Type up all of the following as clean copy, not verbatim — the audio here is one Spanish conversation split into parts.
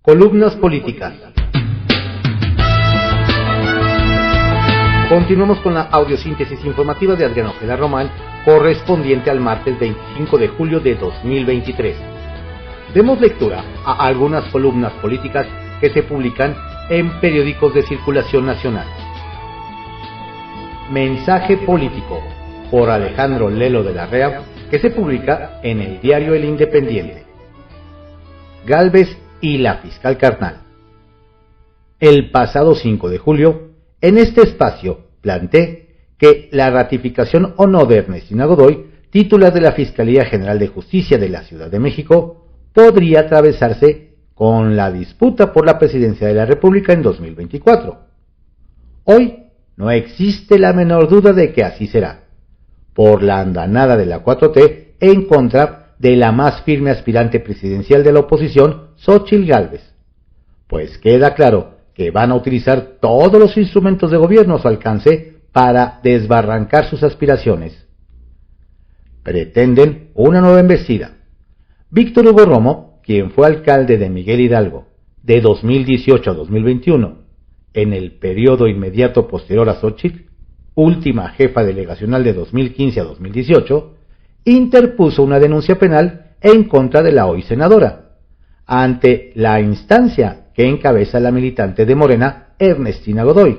Columnas políticas. Continuamos con la audiosíntesis informativa de Adrián Ojeda Román, correspondiente al martes 25 de julio de 2023. Demos lectura a algunas columnas políticas que se publican en periódicos de circulación nacional. Mensaje político, por Alejandro Lelo de la Rea, que se publica en el diario El Independiente. Gálvez y la fiscal carnal. El pasado 5 de julio, en este espacio, planteé que la ratificación o no de Ernestina Godoy, titular de la Fiscalía General de Justicia de la Ciudad de México, podría atravesarse con la disputa por la presidencia de la República en 2024. Hoy no existe la menor duda de que así será, por la andanada de la 4T en contra de la más firme aspirante presidencial de la oposición, Xóchitl Gálvez, pues queda claro que van a utilizar todos los instrumentos de gobierno a su alcance para desbarrancar sus aspiraciones. Pretenden una nueva embestida. Víctor Hugo Romo, quien fue alcalde de Miguel Hidalgo de 2018 a 2021, en el periodo inmediato posterior a Xóchitl, última jefa delegacional de 2015 a 2018, interpuso una denuncia penal en contra de la hoy senadora, ante la instancia que encabeza la militante de Morena, Ernestina Godoy,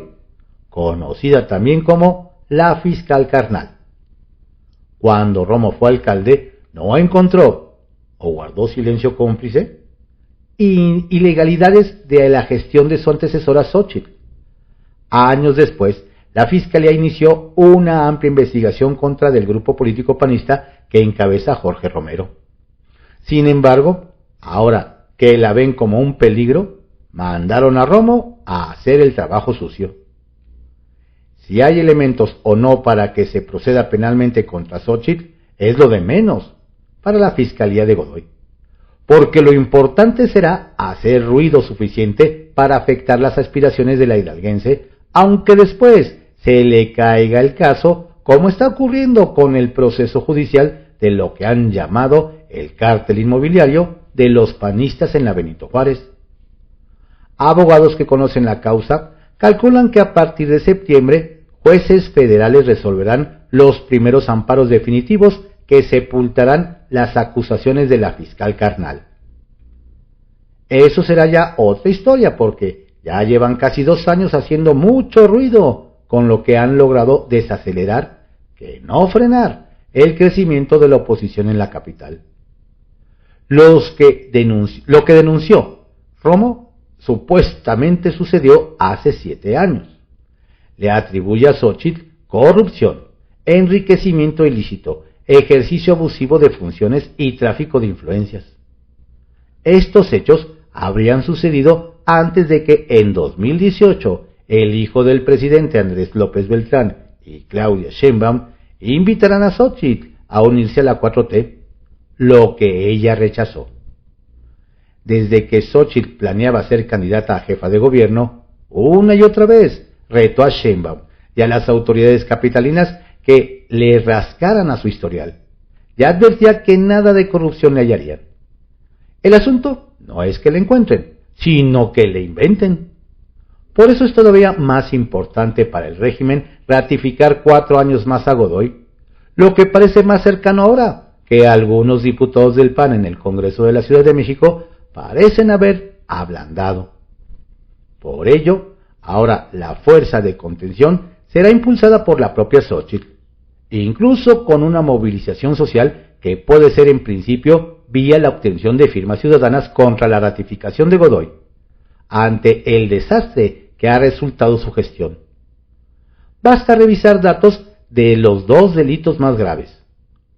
conocida también como la fiscal carnal. Cuando Romo fue alcalde, no encontró, o guardó silencio cómplice, ilegalidades de la gestión de su antecesora Xóchitl. Años después, la Fiscalía inició una amplia investigación contra del grupo político panista que encabeza Jorge Romero. Sin embargo, ahora que la ven como un peligro, mandaron a Romo a hacer el trabajo sucio. Si hay elementos o no para que se proceda penalmente contra Xóchitl, es lo de menos para la Fiscalía de Godoy, porque lo importante será hacer ruido suficiente para afectar las aspiraciones de la hidalguense, aunque después se le caiga el caso, como está ocurriendo con el proceso judicial de lo que han llamado el cártel inmobiliario de los panistas en la Benito Juárez. Abogados que conocen la causa calculan que a partir de septiembre, jueces federales resolverán los primeros amparos definitivos que sepultarán las acusaciones de la fiscal carnal. Eso será ya otra historia, porque ya llevan casi 2 años haciendo mucho ruido, con lo que han logrado desacelerar, que no frenar, el crecimiento de la oposición en la capital. Lo que denunció Romo supuestamente sucedió hace 7 años. Le atribuye a Xóchitl corrupción, enriquecimiento ilícito, ejercicio abusivo de funciones y tráfico de influencias. Estos hechos habrían sucedido antes de que en 2018 el hijo del presidente Andrés López Beltrán y Claudia Sheinbaum invitaran a Xóchitl a unirse a la 4T, lo que ella rechazó. Desde que Xóchitl planeaba ser candidata a jefa de gobierno, una y otra vez retó a Sheinbaum y a las autoridades capitalinas que le rascaran a su historial, y advertía que nada de corrupción le hallarían. El asunto no es que le encuentren, sino que le inventen. Por eso es todavía más importante para el régimen ratificar 4 años más a Godoy, lo que parece más cercano ahora que algunos diputados del PAN en el Congreso de la Ciudad de México parecen haber ablandado. Por ello, ahora la fuerza de contención será impulsada por la propia Xóchitl, incluso con una movilización social que puede ser en principio vía la obtención de firmas ciudadanas contra la ratificación de Godoy, ante el desastre que ha resultado su gestión. Basta revisar datos de los 2 delitos más graves.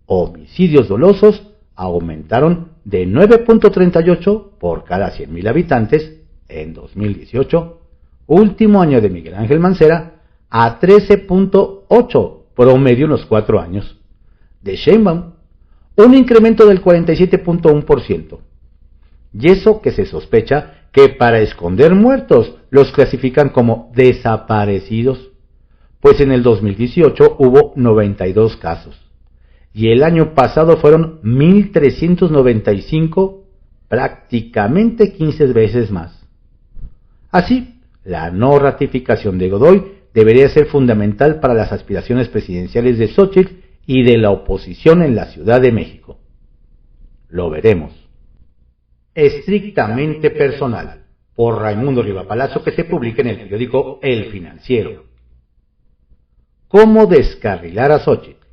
Homicidios dolosos aumentaron de 9.38 por cada 100,000 habitantes en 2018, último año de Miguel Ángel Mancera, a 13.8 promedio en los 4 años. De Sheinbaum, un incremento del 47.1%. Y eso que se sospecha que para esconder muertos los clasifican como desaparecidos, pues en el 2018 hubo 92 casos, y el año pasado fueron 1.395 prácticamente 15 veces más. Así, la no ratificación de Godoy debería ser fundamental para las aspiraciones presidenciales de Xóchitl y de la oposición en la Ciudad de México. Lo veremos. Estrictamente personal, por Raimundo Riva Palacio, que se publica en el periódico El Financiero. ¿Cómo descarrilar a Xóchitl?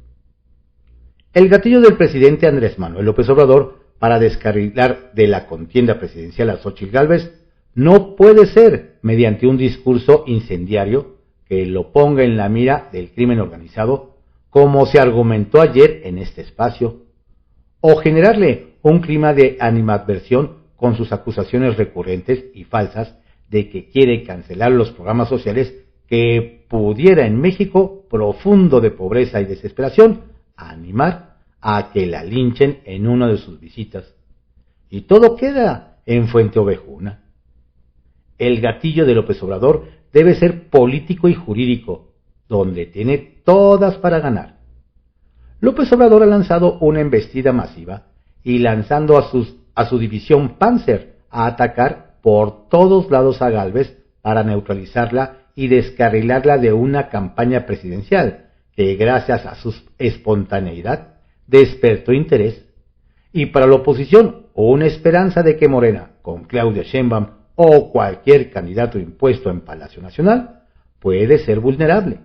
El gatillo del presidente Andrés Manuel López Obrador para descarrilar de la contienda presidencial a Xóchitl Gálvez no puede ser mediante un discurso incendiario que lo ponga en la mira del crimen organizado, como se argumentó ayer en este espacio, o generarle un clima de animadversión con sus acusaciones recurrentes y falsas de que quiere cancelar los programas sociales que pudiera en México, profundo de pobreza y desesperación, animar a que la linchen en una de sus visitas. Y todo queda en Fuente Ovejuna. El gatillo de López Obrador debe ser político y jurídico, donde tiene todas para ganar. López Obrador ha lanzado una embestida masiva y lanzando a su división Panzer a atacar por todos lados a Gálvez para neutralizarla y descarrilarla de una campaña presidencial que, gracias a su espontaneidad, despertó interés. Y para la oposición, una esperanza de que Morena, con Claudia Sheinbaum o cualquier candidato impuesto en Palacio Nacional, puede ser vulnerable.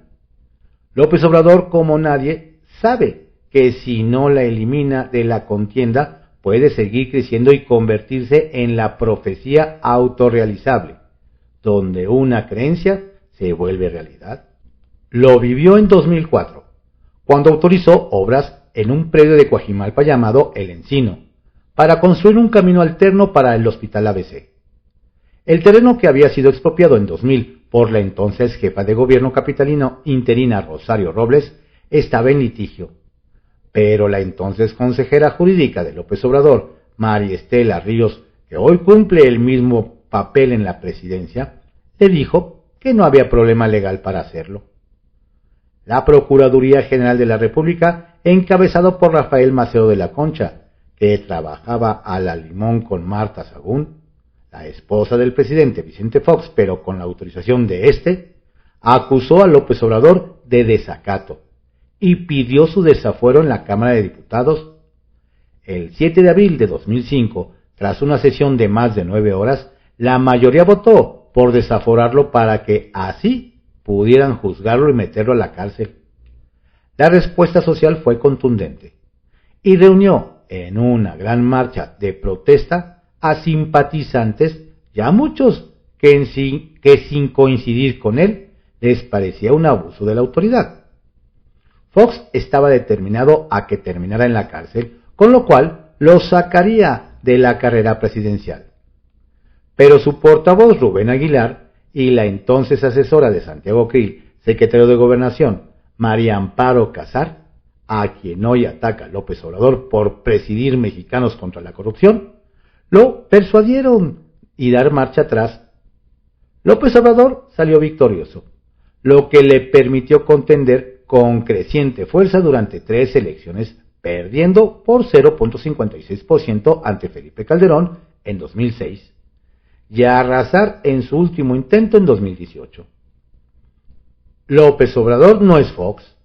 López Obrador, como nadie, sabe que si no la elimina de la contienda, puede seguir creciendo y convertirse en la profecía autorrealizable, donde una creencia se vuelve realidad. Lo vivió en 2004, cuando autorizó obras en un predio de Coajimalpa llamado El Encino, para construir un camino alterno para el Hospital ABC. El terreno, que había sido expropiado en 2000 por la entonces jefa de gobierno capitalino interina Rosario Robles, estaba en litigio, pero la entonces consejera jurídica de López Obrador, María Estela Ríos, que hoy cumple el mismo papel en la presidencia, le dijo que no había problema legal para hacerlo. La Procuraduría General de la República, encabezado por Rafael Macedo de la Concha, que trabajaba a la limón con Marta Sagún, la esposa del presidente Vicente Fox, pero con la autorización de este, acusó a López Obrador de desacato y pidió su desafuero en la Cámara de Diputados. El 7 de abril de 2005, tras una sesión de más de 9 horas, la mayoría votó por desaforarlo para que así pudieran juzgarlo y meterlo a la cárcel. La respuesta social fue contundente y reunió en una gran marcha de protesta a simpatizantes y a muchos que sin coincidir con él les parecía un abuso de la autoridad. Fox estaba determinado a que terminara en la cárcel, con lo cual lo sacaría de la carrera presidencial. Pero su portavoz Rubén Aguilar y la entonces asesora de Santiago Krill, secretario de Gobernación, María Amparo Casar, a quien hoy ataca López Obrador por presidir Mexicanos contra la Corrupción, lo persuadieron y dar marcha atrás. López Obrador salió victorioso, lo que le permitió contender con creciente fuerza durante 3 elecciones, perdiendo por 0.56% ante Felipe Calderón en 2006 y a arrasar en su último intento en 2018. López Obrador no es Fox.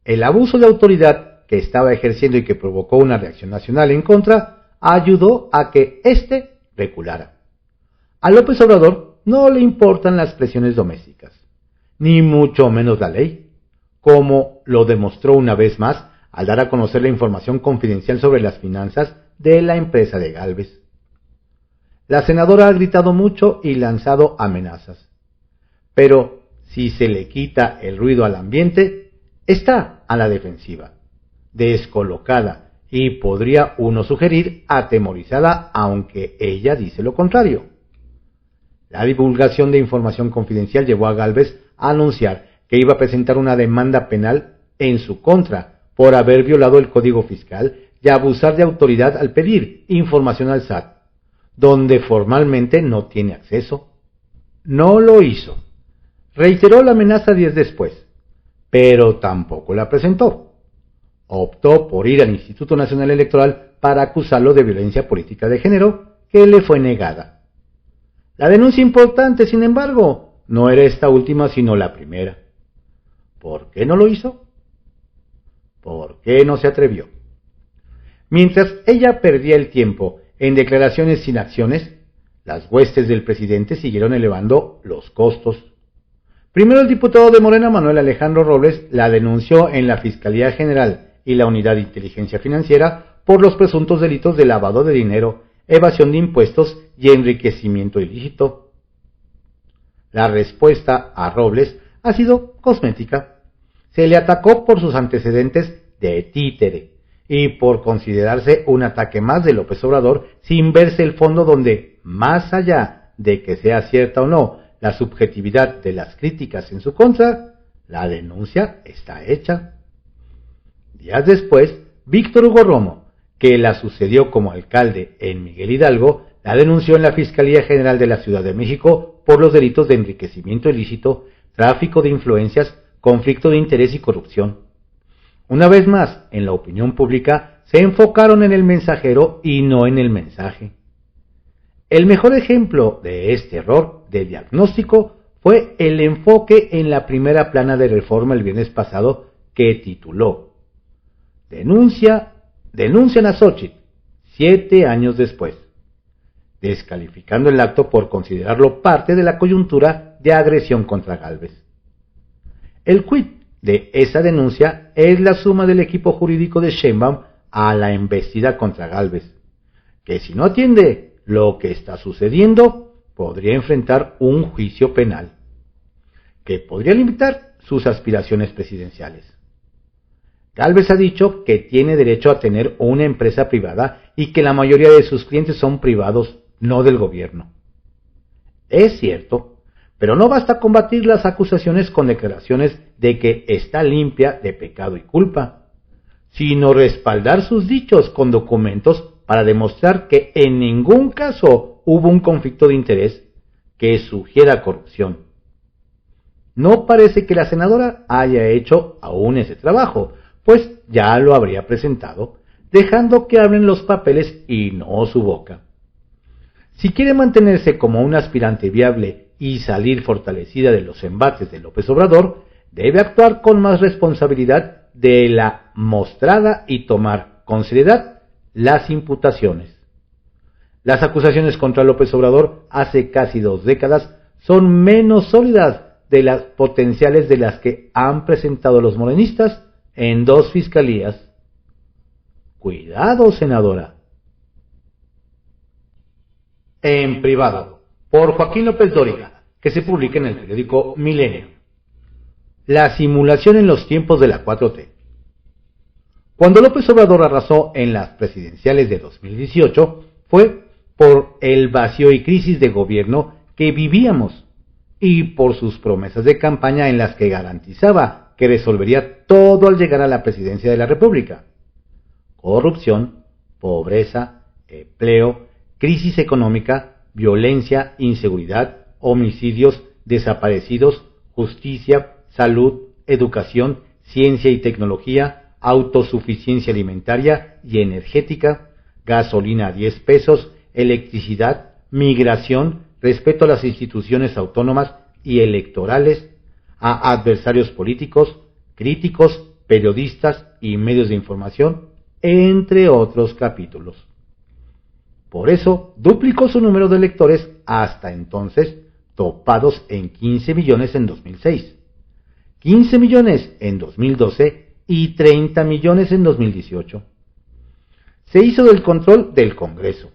El abuso de autoridad que estaba ejerciendo y que provocó una reacción nacional en contra ayudó a que éste reculara. A López Obrador no le importan las presiones domésticas, ni mucho menos la ley, como lo demostró una vez más al dar a conocer la información confidencial sobre las finanzas de la empresa de Gálvez. La senadora ha gritado mucho y lanzado amenazas, pero si se le quita el ruido al ambiente, está a la defensiva, descolocada, y podría uno sugerir atemorizada, aunque ella dice lo contrario. La divulgación de información confidencial llevó a Gálvez a anunciar que iba a presentar una demanda penal en su contra por haber violado el Código Fiscal y abusar de autoridad al pedir información al SAT, donde formalmente no tiene acceso. No lo hizo. Reiteró la amenaza 10 después, pero tampoco la presentó. Optó por ir al Instituto Nacional Electoral para acusarlo de violencia política de género, que le fue negada. La denuncia importante, sin embargo, no era esta última sino la primera. ¿Por qué no lo hizo? ¿Por qué no se atrevió? Mientras ella perdía el tiempo en declaraciones sin acciones, las huestes del presidente siguieron elevando los costos. Primero el diputado de Morena, Manuel Alejandro Robles, la denunció en la Fiscalía General y la Unidad de Inteligencia Financiera por los presuntos delitos de lavado de dinero, evasión de impuestos y enriquecimiento ilícito. La respuesta a Robles ha sido cosmética. Se le atacó por sus antecedentes de títere y por considerarse un ataque más de López Obrador sin verse el fondo donde, más allá de que sea cierta o no la subjetividad de las críticas en su contra, la denuncia está hecha. Días después, Víctor Hugo Romo, que la sucedió como alcalde en Miguel Hidalgo, la denunció en la Fiscalía General de la Ciudad de México por los delitos de enriquecimiento ilícito, tráfico de influencias, conflicto de interés y corrupción. Una vez más, en la opinión pública, se enfocaron en el mensajero y no en el mensaje. El mejor ejemplo de este error de diagnóstico fue el enfoque en la primera plana de Reforma el viernes pasado que tituló Denuncian a Xóchitl 7 años después, descalificando el acto por considerarlo parte de la coyuntura de agresión contra Gálvez. El quid de esa denuncia es la suma del equipo jurídico de Sheinbaum a la embestida contra Gálvez, que si no atiende lo que está sucediendo, podría enfrentar un juicio penal, que podría limitar sus aspiraciones presidenciales. Gálvez ha dicho que tiene derecho a tener una empresa privada y que la mayoría de sus clientes son privados, no del gobierno. Es cierto, pero no basta combatir las acusaciones con declaraciones de que está limpia de pecado y culpa, sino respaldar sus dichos con documentos para demostrar que en ningún caso hubo un conflicto de interés que sugiera corrupción. No parece que la senadora haya hecho aún ese trabajo, pues ya lo habría presentado, dejando que hablen los papeles y no su boca. Si quiere mantenerse como un aspirante viable y salir fortalecida de los embates de López Obrador, debe actuar con más responsabilidad de la mostrada y tomar con seriedad las imputaciones. Las acusaciones contra López Obrador hace casi 2 décadas son menos sólidas de las potenciales de las que han presentado los morenistas en 2 fiscalías. Cuidado, senadora. En privado, por Joaquín López Dóriga, que se publica en el periódico Milenio. La simulación en los tiempos de la 4T. Cuando López Obrador arrasó en las presidenciales de 2018, fue por el vacío y crisis de gobierno que vivíamos y por sus promesas de campaña en las que garantizaba que resolvería todo al llegar a la presidencia de la República. Corrupción, pobreza, empleo, crisis económica, violencia, inseguridad, homicidios, desaparecidos, justicia, salud, educación, ciencia y tecnología, autosuficiencia alimentaria y energética, gasolina a 10 pesos, electricidad, migración, respeto a las instituciones autónomas y electorales, a adversarios políticos, críticos, periodistas y medios de información, entre otros capítulos. Por eso, duplicó su número de electores hasta entonces, topados en 15 millones en 2006, 15 millones en 2012 y 30 millones en 2018. Se hizo del control del Congreso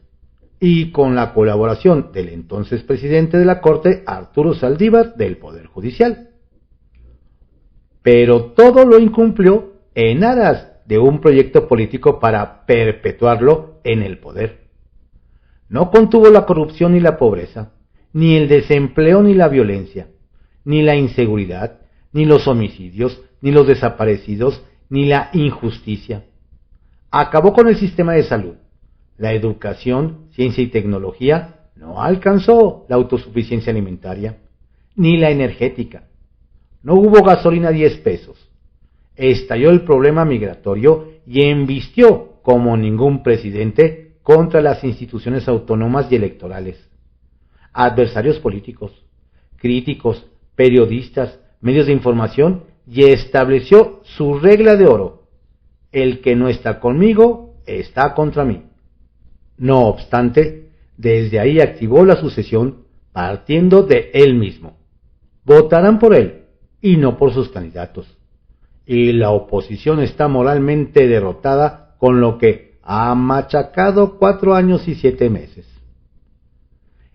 y con la colaboración del entonces presidente de la Corte, Arturo Saldívar, del Poder Judicial. Pero todo lo incumplió en aras de un proyecto político para perpetuarlo en el poder. No contuvo la corrupción ni la pobreza, ni el desempleo ni la violencia, ni la inseguridad, ni los homicidios, ni los desaparecidos, ni la injusticia. Acabó con el sistema de salud. La educación, ciencia y tecnología no alcanzó la autosuficiencia alimentaria, ni la energética. No hubo gasolina a 10 pesos. Estalló el problema migratorio y embistió como ningún presidente contra las instituciones autónomas y electorales, adversarios políticos, críticos, periodistas, medios de información, y estableció su regla de oro: el que no está conmigo está contra mí. No obstante, desde ahí activó la sucesión partiendo de él mismo. Votarán por él y no por sus candidatos. Y la oposición está moralmente derrotada, con lo que ha machacado 4 años y 7 meses.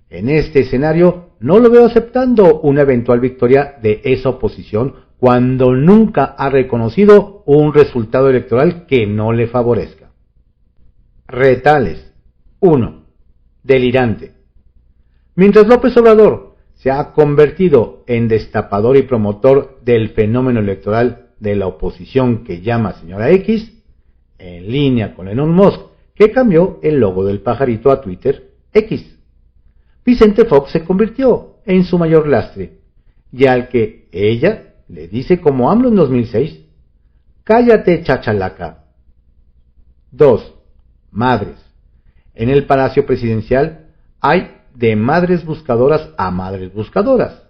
En este escenario no lo veo aceptando una eventual victoria de esa oposición cuando nunca ha reconocido un resultado electoral que no le favorezca. Retales. 1. Delirante. Mientras López Obrador se ha convertido en destapador y promotor del fenómeno electoral de la oposición que llama señora X, en línea con Elon Musk, que cambió el logo del pajarito a Twitter X, Vicente Fox se convirtió en su mayor lastre, y al que ella le dice como AMLO en 2006, cállate chachalaca. 2. Madres. En el Palacio Presidencial hay de madres buscadoras a madres buscadoras.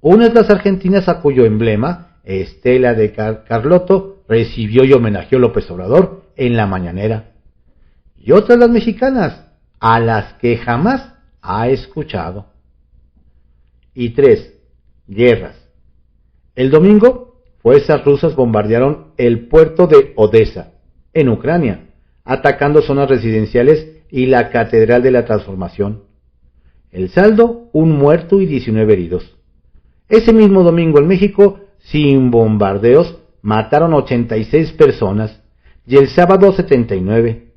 Unas las argentinas, a cuyo emblema Estela de Carlotto recibió y homenajeó López Obrador en la mañanera, y otras las mexicanas, a las que jamás ha escuchado. Y 3. Guerras. El domingo, fuerzas rusas bombardearon el puerto de Odessa, en Ucrania, atacando zonas residenciales y la Catedral de la Transformación. El saldo: 1 muerto y 19 heridos. Ese mismo domingo en México, sin bombardeos, mataron 86 personas y el sábado 79.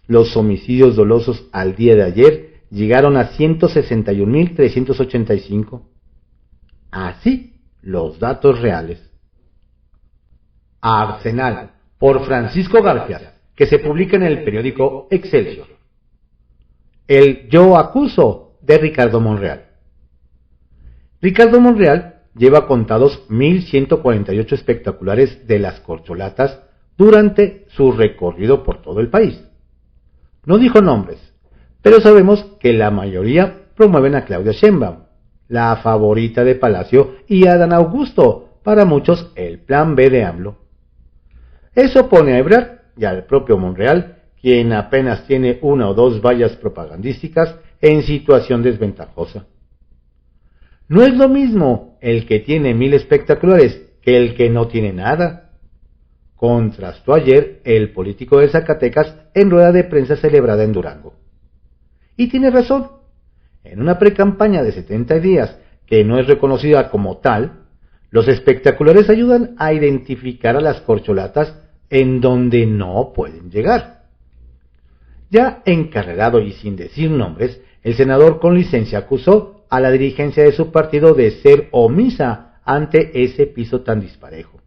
Los homicidios dolosos al día de ayer llegaron a 161.385. Así los datos reales. Arsenal, por Francisco García, que se publica en el periódico Excelsior. El Yo Acuso, de Ricardo Monreal. Ricardo Monreal lleva contados 1.148 espectaculares de las corcholatas durante su recorrido por todo el país. No dijo nombres, pero sabemos que la mayoría promueven a Claudia Sheinbaum, la favorita de Palacio, y a Adán Augusto, para muchos el plan B de AMLO. Eso pone a Ebrard y al propio Monreal, quien apenas tiene 1 o 2 vallas propagandísticas, en situación desventajosa. No es lo mismo el que tiene 1.000 espectaculares que el que no tiene nada. Contrastó ayer el político de Zacatecas en rueda de prensa celebrada en Durango. Y tiene razón. En una precampaña de 70 días que no es reconocida como tal, los espectaculares ayudan a identificar a las corcholatas en donde no pueden llegar. Ya encarrerado y sin decir nombres, el senador con licencia acusó a la dirigencia de su partido de ser omisa ante ese piso tan disparejo.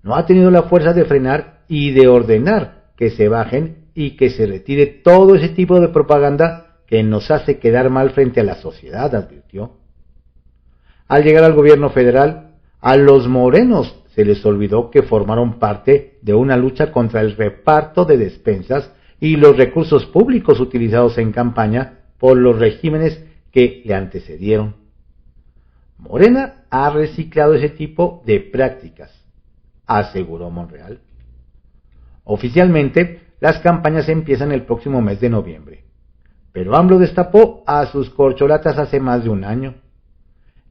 No ha tenido la fuerza de frenar y de ordenar que se bajen y que se retire todo ese tipo de propaganda que nos hace quedar mal frente a la sociedad, advirtió. Al llegar al gobierno federal, a los morenos se les olvidó que formaron parte de una lucha contra el reparto de despensas y los recursos públicos utilizados en campaña por los regímenes que le antecedieron. Morena ha reciclado ese tipo de prácticas, aseguró Monreal. Oficialmente, las campañas empiezan el próximo mes de noviembre, pero AMLO destapó a sus corcholatas hace más de 1 año.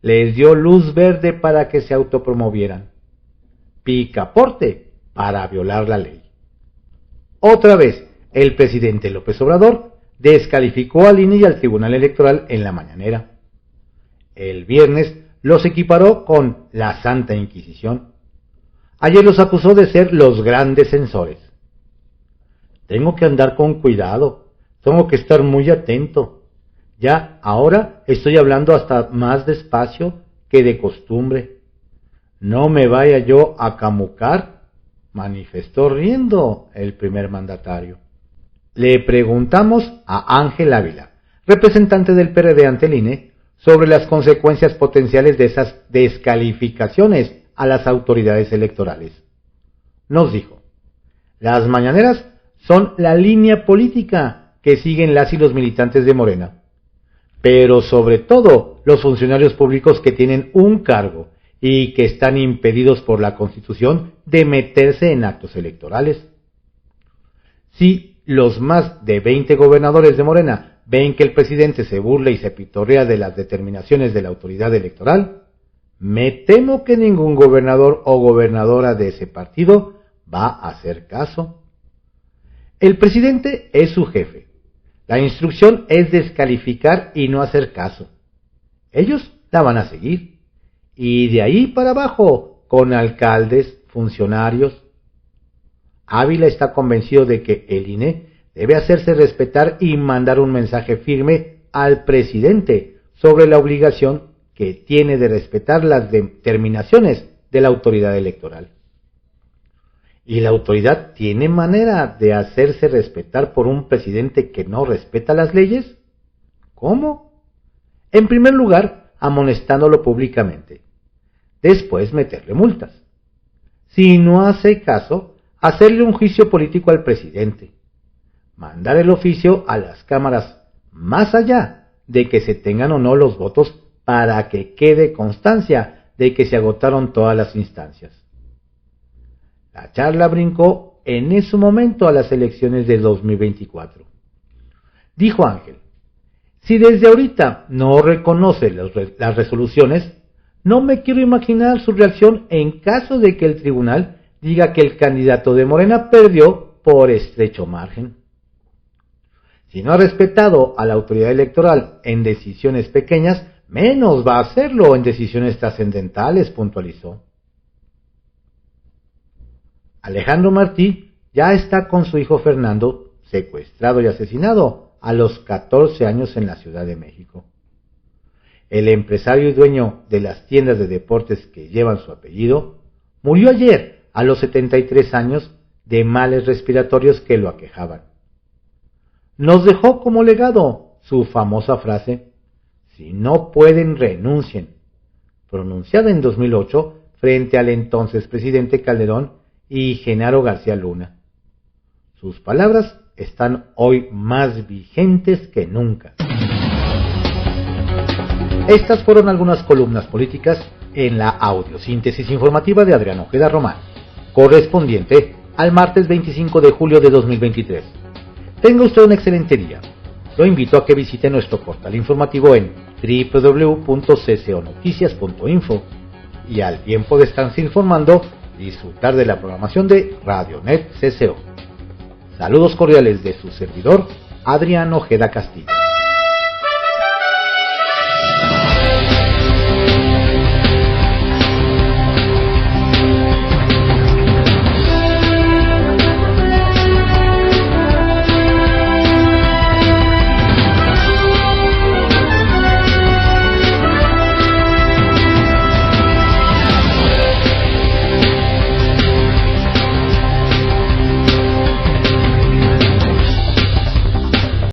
Les dio luz verde para que se autopromovieran. Picaporte para violar la ley. Otra vez, el presidente López Obrador descalificó al INE y al Tribunal Electoral en la mañanera. El viernes los equiparó con la Santa Inquisición. Ayer los acusó de ser los grandes censores. Tengo que andar con cuidado, tengo que estar muy atento. Ya ahora estoy hablando hasta más despacio que de costumbre. No me vaya yo a camucar, manifestó riendo el primer mandatario. Le preguntamos a Ángel Ávila, representante del PRD ante el INE, sobre las consecuencias potenciales de esas descalificaciones a las autoridades electorales. Nos dijo: las mañaneras son la línea política que siguen las y los militantes de Morena, pero sobre todo los funcionarios públicos que tienen un cargo y que están impedidos por la Constitución de meterse en actos electorales. Si los más de 20 gobernadores de Morena ven que el presidente se burla y se pitorrea de las determinaciones de la autoridad electoral, me temo que ningún gobernador o gobernadora de ese partido va a hacer caso. El presidente es su jefe. La instrucción es descalificar y no hacer caso. Ellos la van a seguir. Y de ahí para abajo, con alcaldes, funcionarios. Ávila está convencido de que el INE debe hacerse respetar y mandar un mensaje firme al presidente sobre la obligación que tiene de respetar las determinaciones de la autoridad electoral. ¿Y la autoridad tiene manera de hacerse respetar por un presidente que no respeta las leyes? ¿Cómo? En primer lugar, amonestándolo públicamente. Después, meterle multas. Si no hace caso, hacerle un juicio político al presidente. Mandar el oficio a las cámaras más allá de que se tengan o no los votos para que quede constancia de que se agotaron todas las instancias. La charla brincó en ese momento a las elecciones de 2024. Dijo Ángel, si desde ahorita no reconoce las resoluciones, no me quiero imaginar su reacción en caso de que el tribunal diga que el candidato de Morena perdió por estrecho margen. Si no ha respetado a la autoridad electoral en decisiones pequeñas, menos va a hacerlo en decisiones trascendentales, puntualizó. Alejandro Martí ya está con su hijo Fernando, secuestrado y asesinado a los 14 años en la Ciudad de México. El empresario y dueño de las tiendas de deportes que llevan su apellido, murió ayer a los 73 años de males respiratorios que lo aquejaban. Nos dejó como legado su famosa frase, si no pueden, renuncien, pronunciada en 2008 frente al entonces presidente Calderón y Genaro García Luna. Sus palabras están hoy más vigentes que nunca. Estas fueron algunas columnas políticas en la audiosíntesis informativa de Adrián Ojeda Román, correspondiente al martes 25 de julio de 2023. Tenga usted un excelente día. Lo invito a que visite nuestro portal informativo en www.cconoticias.info y al tiempo de estarse informando, disfrutar de la programación de Radionet CCO. Saludos cordiales de su servidor, Adrián Ojeda Castillo.